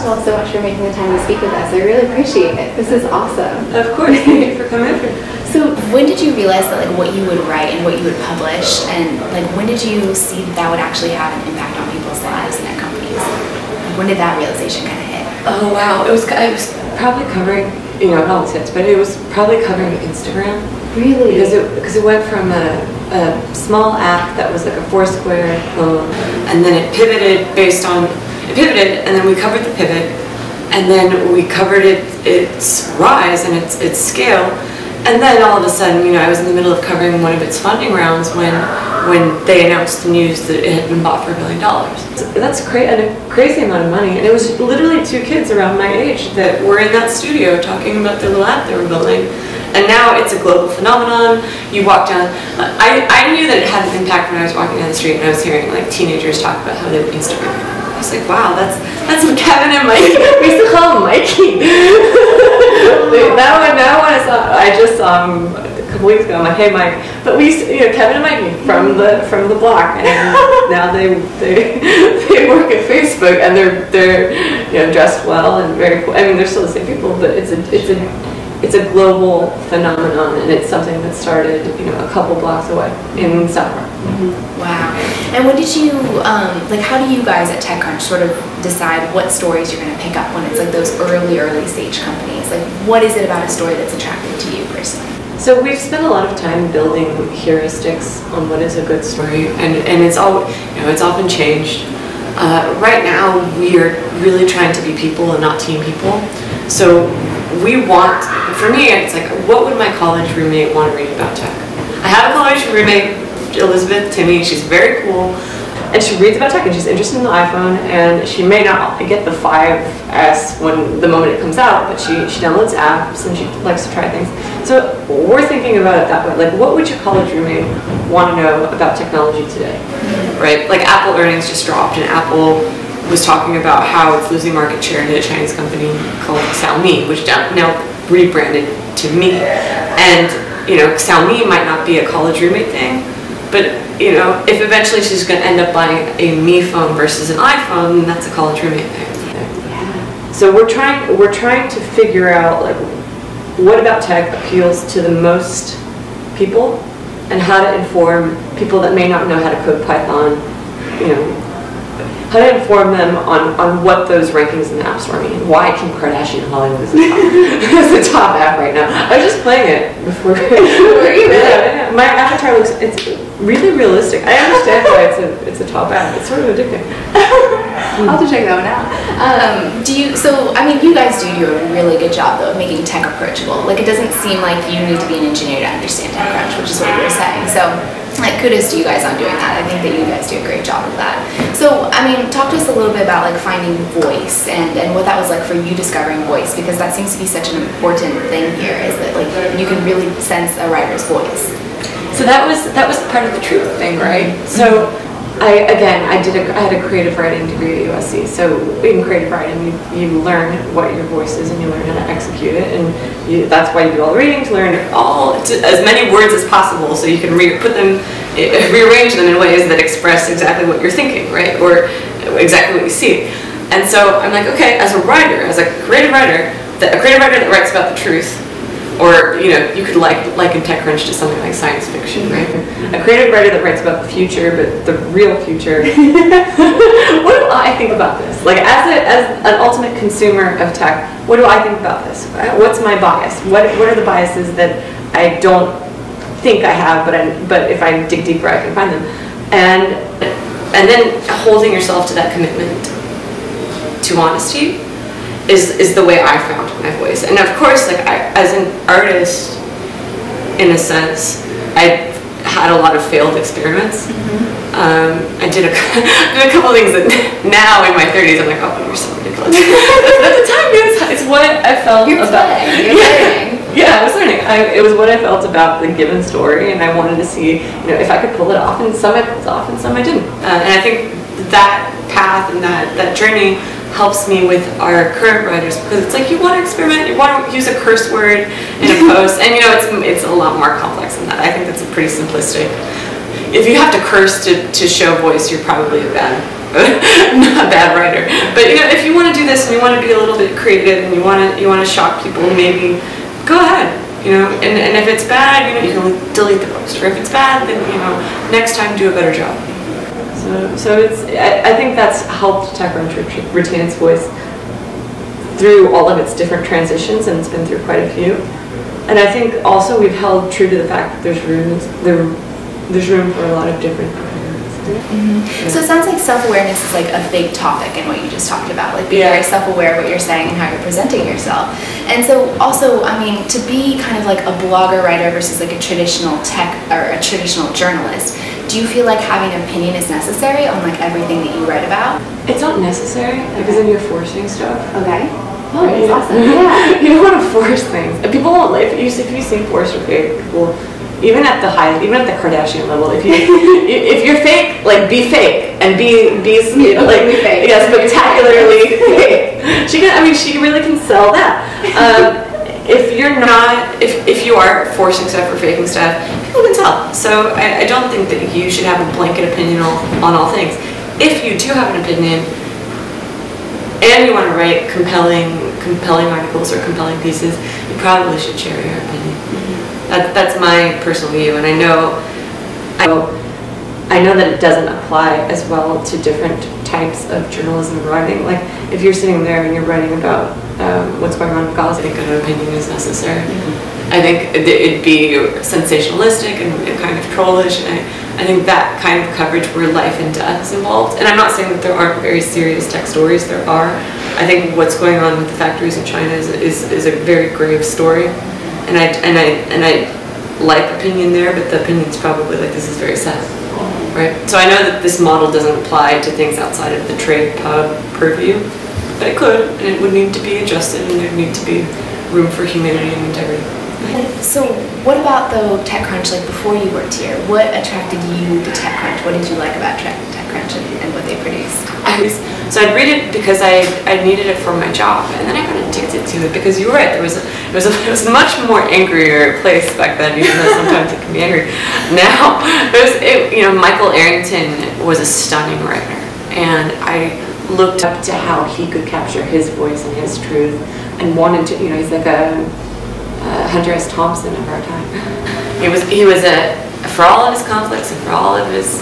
all so much for making the time to speak with us. I really appreciate it. This is awesome. Of course, thank you for coming. So when did you realize that like what you would write and what you would publish, and like when did you see that would actually have an impact on people's lives and their companies? When did that realization kind of hit? Oh wow, I was probably covering, you know, all the tips, but it was probably covering Instagram. Really? Because it went from a small app that was like a Foursquare clone, and then it pivoted and then we covered the pivot, and then we covered its rise and its scale, and then all of a sudden, you know, I was in the middle of covering one of its funding rounds when they announced the news that it had been bought for $1 billion. That's a crazy amount of money, and it was literally 2 kids around my age that were in that studio talking about their little app they were building. And now it's a global phenomenon. You walk down, I knew that it had an impact when I was walking down the street and I was hearing like teenagers talk about how they would Instagram. I was like, wow, that's what Kevin and Mikey, we used to call him Mikey. Now when I just saw him a couple weeks ago, I'm like, hey Mike, but we used to, you know, Kevin and Mikey from the block, and now they work at Facebook, and they're you know, dressed well and very cool. I mean, they're still the same people, but it's a global phenomenon, and it's something that started, you know, a couple blocks away in South Park. Wow. And when did you, like, how do you guys at TechCrunch sort of decide what stories you're going to pick up when it's like those early stage companies? Like, what is it about a story that's attractive to you personally? So we've spent a lot of time building heuristics on what is a good story, and it's all, you know, it's often changed. Right now, we are really trying to be people and not team people. So we want, for me, it's like, what would my college roommate want to read about tech? I have a college roommate, Elizabeth Timmy. She's very cool, and she reads about tech, and she's interested in the iPhone, and she may not get the 5S when the moment it comes out, but she downloads apps and she likes to try things. So we're thinking about it that way. Like, what would your college roommate want to know about technology today? Right? Like, Apple earnings just dropped, and Apple was talking about how it's losing market share to a Chinese company called Xiaomi, which now rebranded to Me. And, you know, Xiaomi might not be a college roommate thing, but, you know, if eventually she's going to end up buying a Me phone versus an iPhone, then that's a college roommate thing. Yeah. So we're trying to figure out, like, what about tech appeals to the most people, and how to inform people that may not know how to code Python, you know, how to inform them on what those rankings in the App Store mean. Why Kim Kardashian Hollywood is the top app right now. I was just playing it before. Yeah, my avatar looks, it's really realistic. I understand why it's a top app. It's sort of addicting. I'll have to check that one out. So I mean, you guys do a really good job though of making tech approachable. Like, it doesn't seem like you need to be an engineer to understand TechCrunch, which is what you were saying. So, like, kudos to you guys on doing that. I think that you guys do a great job of that. So, I mean, talk to us a little bit about like finding voice and what that was like for you discovering voice, because that seems to be such an important thing here, is that like you can really sense a writer's voice. So that was part of the truth thing, right? So I had a creative writing degree at USC. So in creative writing, you learn what your voice is and you learn how to execute it, and that's why you do all the reading, to learn as many words as possible, so you can rearrange them in ways that express exactly what you're thinking, right, or exactly what you see. And so I'm like, okay, as a creative writer that writes about the truth. Or, you know, you could liken TechCrunch to something like science fiction, right? A creative writer that writes about the future, but the real future. What do I think about this? Like, as an ultimate consumer of tech, what do I think about this? What's my bias? What are the biases that I don't think I have, but if I dig deeper, I can find them? And then holding yourself to that commitment to honesty is the way I found my voice. And of course, like, as an artist, in a sense, I had a lot of failed experiments. I did a couple things that now in my 30s I'm like, oh, you're so ridiculous. At the time, it's what I felt about. You're learning. Yeah, I was learning. It was what I felt about the given story, and I wanted to see, you know, if I could pull it off. And some I pulled off, and some I didn't. And I think that path and that journey helps me with our current writers, because it's like, you want to experiment, you want to use a curse word in a post, and you know, it's a lot more complex than that. I think that's a pretty simplistic. If you have to curse to show voice, you're probably a bad not a bad writer. But you know, if you want to do this and you want to be a little bit creative and you want to shock people, maybe go ahead. You know, and if it's bad, you know, you can delete the post. Or if it's bad, then you know, next time do a better job. So it's I think that's helped TechCrunch retain its voice through all of its different transitions, and it's been through quite a few. And I think also we've held true to the fact that there's room for a lot of different opinions. Mm-hmm. So it sounds like self-awareness is like a big topic in what you just talked about, like being very self-aware of what you're saying and how you're presenting yourself. And so also, I mean, to be kind of like a blogger writer versus like a traditional tech or a traditional journalist, do you feel like having an opinion is necessary on like everything that you write about? It's not necessary because then you're forcing stuff. Okay. Oh, that's awesome. Yeah. You don't want to force things. People won't like if you seem forced or fake. People, even at the Kardashian level, if you're fake, like be fake and be like fake. Yeah, spectacularly fake. She really can sell that. If you're not, if you are forcing stuff or faking stuff, people can tell. So I don't think that you should have a blanket opinion on all things. If you do have an opinion and you want to write compelling articles or compelling pieces, you probably should share your opinion. That's my personal view, and I know that it doesn't apply as well to different types of journalism writing. Like if you're sitting there and you're writing about what's going on in Gaza, I think an opinion is necessary. I think it'd be sensationalistic and kind of trollish, and I think that kind of coverage where life and death is involved. And I'm not saying that there aren't very serious tech stories. There are. I think what's going on with the factories in China is a very grave story. And I like opinion there, but the opinion's probably like, this is very sad, right? So I know that this model doesn't apply to things outside of the trade purview, but it could, and it would need to be adjusted, and there'd need to be room for humanity and integrity. So what about though TechCrunch, like before you worked here, what attracted you to TechCrunch? What did you like about TechCrunch and what they produced? So I'd read it because I needed it for my job, and then I got addicted to it because you're right, it was a much more angrier place back then, even though sometimes it can be angry. Now, Michael Arrington was a stunning writer, and I looked up to how he could capture his voice and his truth, and wanted to, he's like a Hunter S. Thompson of our time. He was for all of his conflicts and for all of his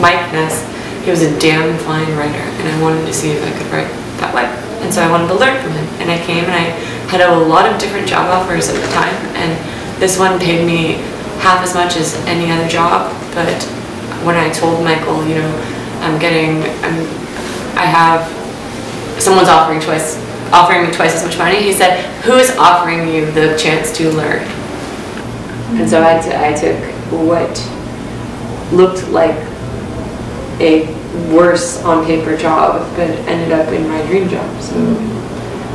Mike-ness, he was a damn fine writer, and I wanted to see if I could write that way. And so I wanted to learn from him, and I came and I had a lot of different job offers at the time, and this one paid me half as much as any other job. But when I told Michael, someone's offering me twice as much money, he said, who is offering you the chance to learn? And so I took what looked like a worse on paper job, but ended up in my dream job. So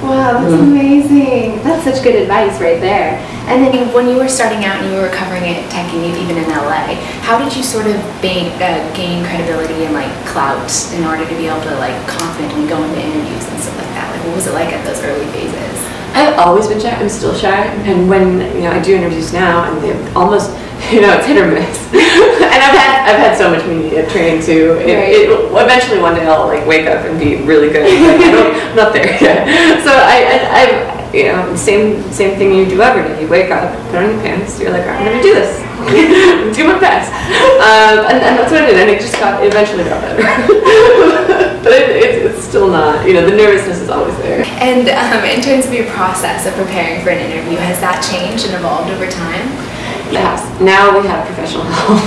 wow, that's amazing. That's such good advice right there. And then when you were starting out and you were covering it tech even in LA, how did you sort of gain credibility and like clout in order to be able to like confidently go into interviews and stuff like that? Like what was it like at those early phases? I've always been shy. I'm still shy, and when I do interviews now, and they almost it's hit or miss. And I've had so much media training too. Eventually one day I'll like wake up and be really good. I'm not there yet. So I same thing you do every day. You wake up, put on your pants. You're like, I'm gonna do this. Do my best. And that's what I did. And it eventually got better. But it's still not. The nervousness is always there. And in terms of your process of preparing for an interview, has that changed and evolved over time? Yes. Now we have professional help.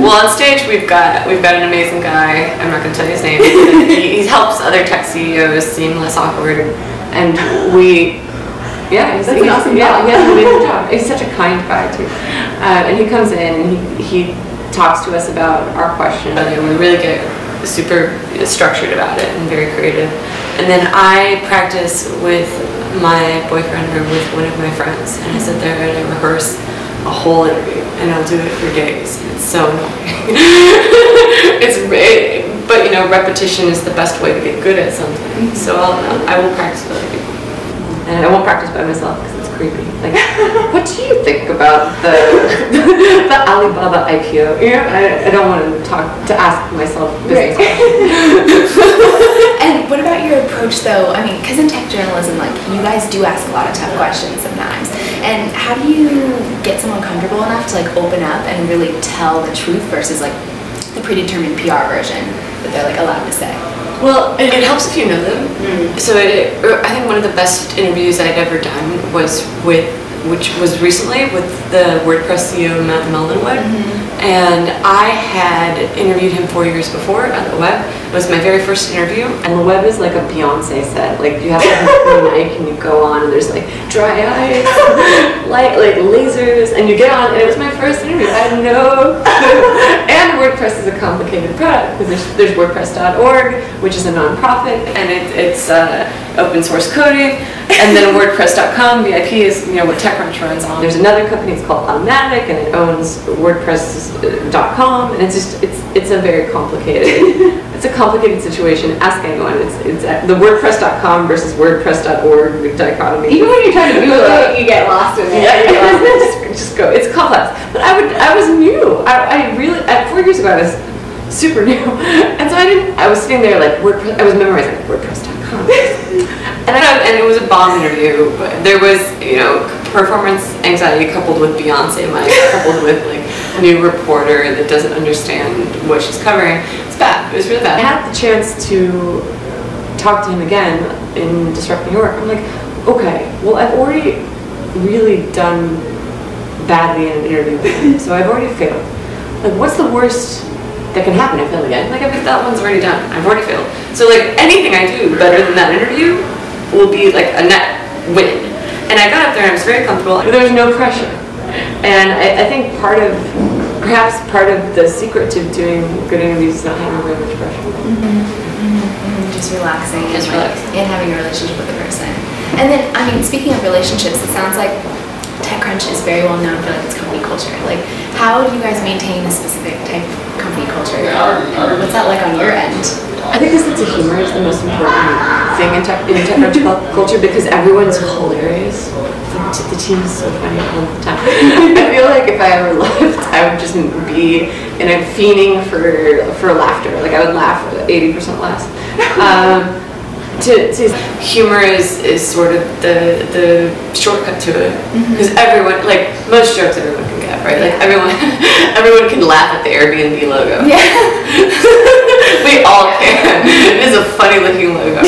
Well, on stage we've got an amazing guy. I'm not going to tell you his name. He helps other tech CEOs seem less awkward, and he's an awesome job. He has an amazing job. He's such a kind guy too, and he comes in and he talks to us about our questions. We really get super structured about it and very creative. And then I practice with my boyfriend or with one of my friends, and I sit there and I rehearse a whole interview, and I'll do it for days. It's so annoying. But repetition is the best way to get good at something. So I will practice with other people, and I won't practice by myself because it's creepy. Like, what do you think about the Alibaba IPO? You know, I don't want to ask myself business questions. And what about your approach though? I mean, because in tech journalism, like you guys do ask a lot of tough questions sometimes. And how do you get someone comfortable enough to like open up and really tell the truth versus like the predetermined PR version that they're like allowed to say? Well, it helps if you know them. So I think one of the best interviews I'd ever done was which was recently with the WordPress CEO Matt Mullenwood. And I had interviewed him 4 years before at the web. It was my very first interview. And the web is like a Beyonce set. Like you have to have a mic and you go on and there's like dry eyes, light, like lasers, and you get on and it was my first interview. I had no clue. And WordPress is a complicated product because there's WordPress.org, which is a nonprofit, and it's open source coding. And then WordPress.com, VIP is what TechCrunch runs on. There's another company, it's called Automatic, and it owns WordPress.com, and it's a very complicated, it's a complicated situation. Ask anyone. It's the WordPress.com versus WordPress.org dichotomy. Even when you're trying to Google it, you get lost in it. Yeah, you get lost in it. Just go. It's complex. But I was new. I really, 4 years ago, I was super new, and so I was sitting there like WordPress. I was memorizing WordPress.com. And it was a bomb interview. But there was, performance anxiety coupled with Beyonce mic, coupled with like a new reporter that doesn't understand what she's covering. It's bad. It was really bad. I had the chance to talk to him again in Disrupting Your Work. I'm like, okay, well, I've already really done badly in an interview with him, so I've already failed. Like, what's the worst that can happen? I fail again. Like, I think that one's already done. I've already failed. So like anything I do better than that interview will be like a net win. And I got up there and I was very comfortable. There was no pressure. And I think perhaps part of the secret to doing good interviews is not having very much pressure. Just relaxing and having a relationship with the person. And then, I mean, speaking of relationships, it sounds like TechCrunch is very well known for like its company culture. Like, how do you guys maintain a specific type of company culture? And what's that like on your end? I think the sense of humor is the most important thing in TechCrunch culture because everyone's hilarious. The team is so funny all the time. I feel like if I ever left, I would just be fiending for laughter. Like I would laugh 80% less. Humor is sort of the shortcut to it because everyone, like most jokes, everyone can get right. Like everyone can laugh at the Airbnb logo. Yeah, we all can. It is a funny looking logo.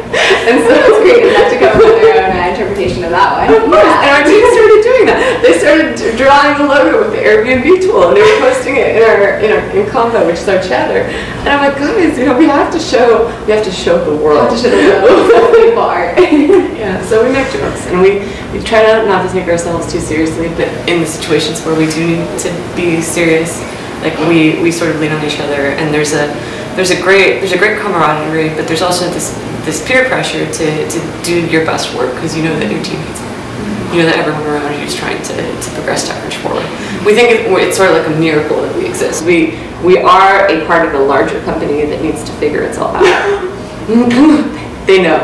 And so it's great enough to come up with their own interpretation of that one. Yeah. And our team started doing that. They started drawing the logo with the Airbnb tool, and they were posting it in Convo, which is our chatter. And I'm like, guys, we have to show the world. We have to show the world people art. Yeah. So we make jokes, and we try not to take ourselves too seriously, but in the situations where we do need to be serious, like we sort of lean on each other, and there's a great camaraderie, but there's also this peer pressure to do your best work because you know that your team needs it. You know that everyone around you is trying to progress TechCrunch forward. We think it's sort of like a miracle that we exist. We are a part of a larger company that needs to figure itself out. They know.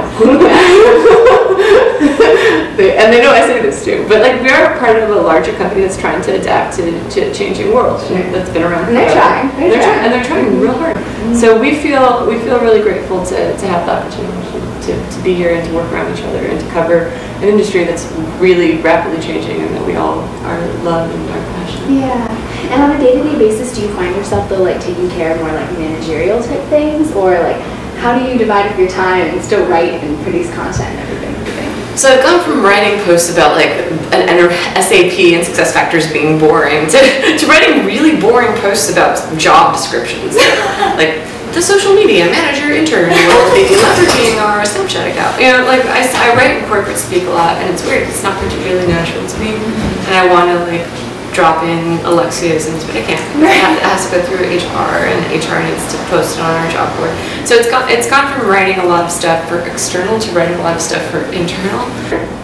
And they know I say this too. But like we are a part of a larger company that's trying to adapt to a changing world that's been around. And they're trying. They're trying real hard. So we feel really grateful to have the opportunity to be here and to work around each other and to cover an industry that's really rapidly changing and that we all love and are passionate. Yeah. And on a day-to-day basis, do you find yourself though like taking care of more like managerial type things, or like how do you divide up your time and still write and produce content and everything? So I've gone from writing posts about like an SAP and SuccessFactors being boring to writing really boring posts about job descriptions, like the social media manager intern will be leveraging our Snapchat account. Like I write in corporate speak a lot, and it's weird. It's not particularly natural to me, and I want to like drop in Alexia's, but I can't. It has to go through HR, and HR needs to post it on our job board. So it's gone from writing a lot of stuff for external to writing a lot of stuff for internal.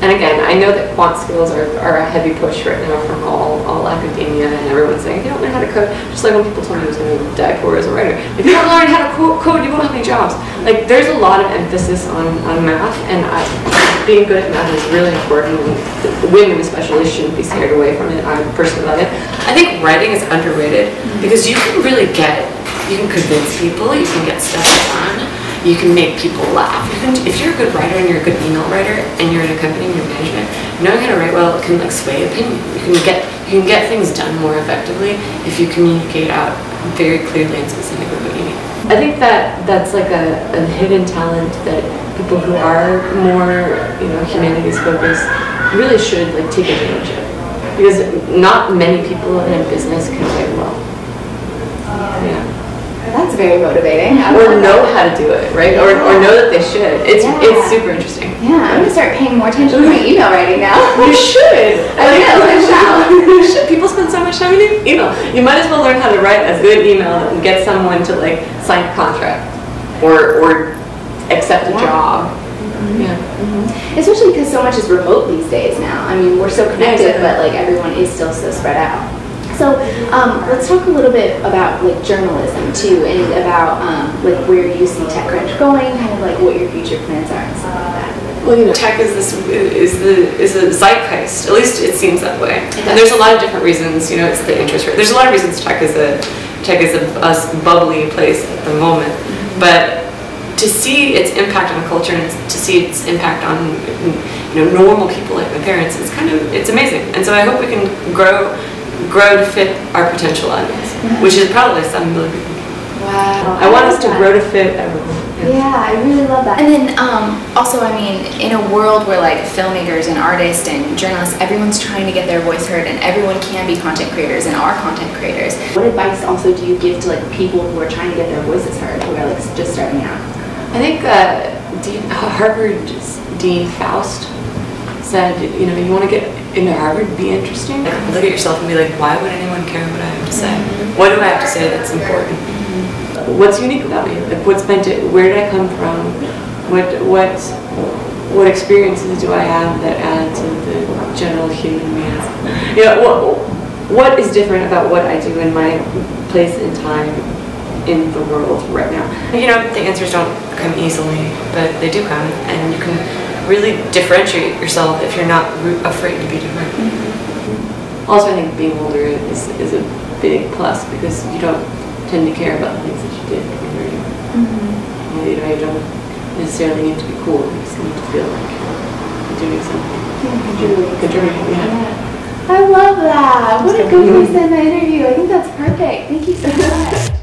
And again, I know that quant skills are a heavy push right now from all academia, and everyone's saying, if you don't learn how to code, just like when people told me I was going to die poor as a writer, if you don't learn how to code, you won't have any jobs. Like, there's a lot of emphasis on math, and being good at math is really important, and women especially shouldn't be scared away from it. I personally love it. I think writing is underrated, because you can really you can convince people, you can get stuff done. You can make people laugh. If you're a good writer and you're a good email writer and you're in a company and you're management, knowing how to write well can like sway opinion. You can get things done more effectively if you communicate out very clearly and specifically what you mean. I think that's like a hidden talent that people who are more humanities focused really should like take advantage of, because not many people in a business can write well. Yeah. That's very motivating. Or know how to do it, right? Or know that they should. It's super interesting. Yeah, I'm gonna start paying more attention to my email writing now. You should. I shall. You should. People spend so much time in email. You might as well learn how to write a good email and get someone to like sign a contract or accept a job. Yeah. Especially because so much is remote these days now. I mean, we're so connected, but like everyone is still so spread out. So let's talk a little bit about like journalism too, and about like where you see TechCrunch going, kind of like what your future plans are and stuff like that. Well, tech is a zeitgeist. At least it seems that way. And there's a lot of different reasons. It's the interest rate. There's a lot of reasons tech is a bubbly place at the moment, but to see its impact on culture and to see its impact on normal people like my parents, it's amazing. And so I hope we can grow to fit our potential audience, which is probably 7 billion people. Wow. I want us to grow to fit everyone. Yeah, I really love that. And then also, I mean, in a world where like filmmakers and artists and journalists, everyone's trying to get their voice heard, and everyone can be content creators and are content creators. What advice also do you give to like people who are trying to get their voices heard, who are like just starting out? I think Harvard Dean Faust said, you want to get into Harvard, be interesting. Look at yourself and be like, why would anyone care what I have to say? What do I have to say that's important? What's unique about me? Like, where did I come from? What experiences do I have that add to the general human being? What is different about what I do in my place and time in the world right now? The answers don't come easily, but they do come, and you can really differentiate yourself if you're not afraid to be different. Also, I think being older is a big plus, because you don't tend to care about the things that you did when you were young. You don't necessarily need to be cool. You just need to feel like you're doing something. Contributing. Yeah. I love that. What a good way to end the interview. I think that's perfect. Thank you so much.